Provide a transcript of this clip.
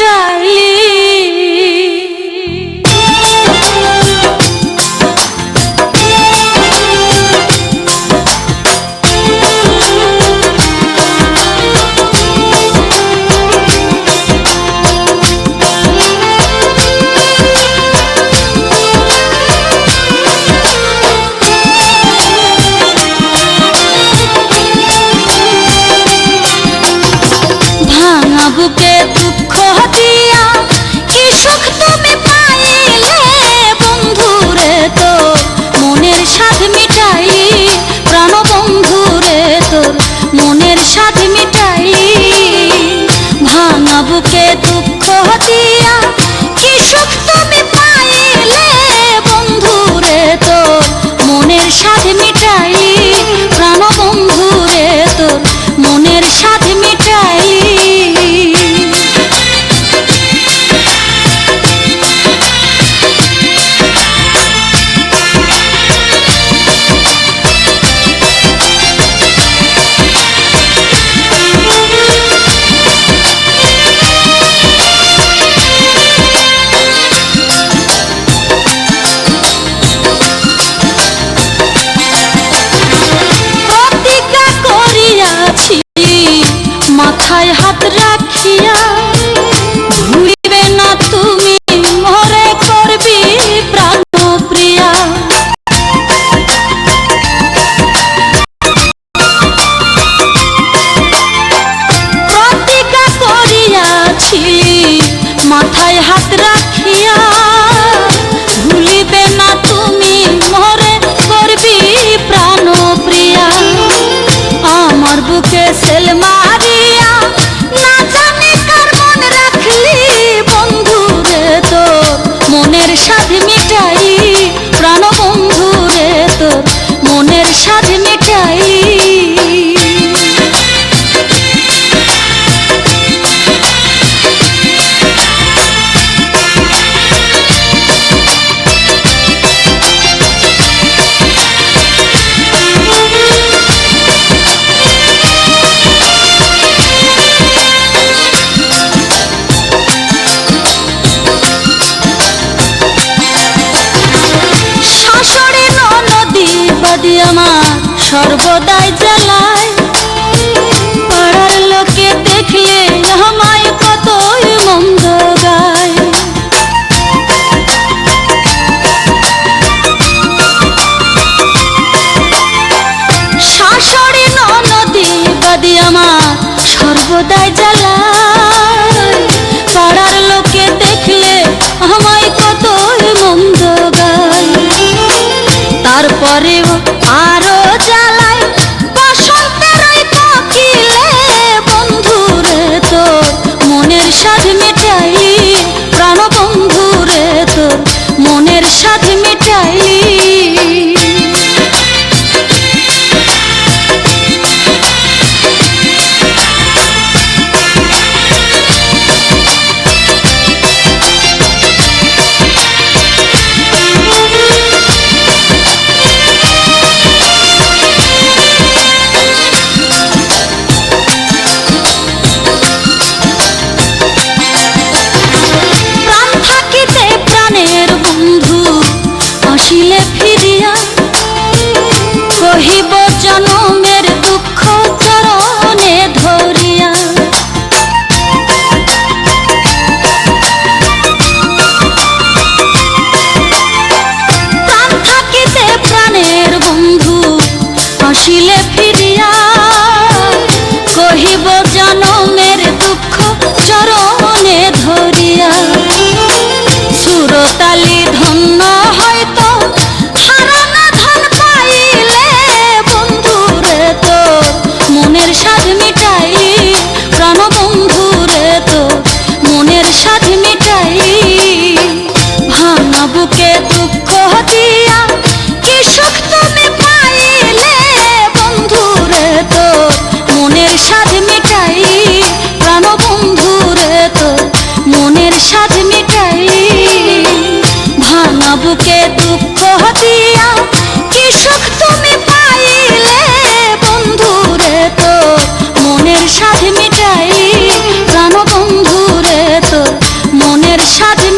মিটাইলি। বুকে দুঃখ দিয়া কি সুখ তুমি পাইলে বন্ধুরে, তো মনের স্বাদ মিটাই প্রাণ বন্ধুরে, তোর মনের স্বাদ মিটাই। ভাঙা বুকে দুঃখ দিয়া কি সুখ তুমি পাইলে বন্ধুরে, তোর মনের স্বাদ মিটাই প্রাণ বন্ধুরে, তোর মনের স্বাদ মিটাই। মাথায় হাত রাখিয়া ভুলিবে না তুমি মরে করবি প্রাণ প্রিয়া। প্রতিজ্ঞা করিয়াছি মাথায় হাত রাখিয়া ভুলিবে না তুমি মরে করবি প্রাণ প্রিয়া। আমার বুকে সেল মারিয়া না জানি কার মন রাখলি বন্ধুরে, তোর মনের স্বাদ মিটাই প্রাণ বন্ধুরে, তোর মনের স্বাদ মিটাই। আমার সর্বদাই জ্বালায়, পাড়ার লোকে দেখলে আমায় কতই মন্দ গায়। শাশুড়ি ননদি বাদি আমার সর্বদাই জ্বালায়, পাড়ার লোকে দেখলে আমায় কতই মন্দ গায়। তারপরেও আরো জ্বালায় বসন্তের ওই কোকিলে বন্ধুরে, তোর মনের স্বাদ মিটাই প্রাণ বন্ধুরে, তোর মনের স্বাদ মিটাই। সাজে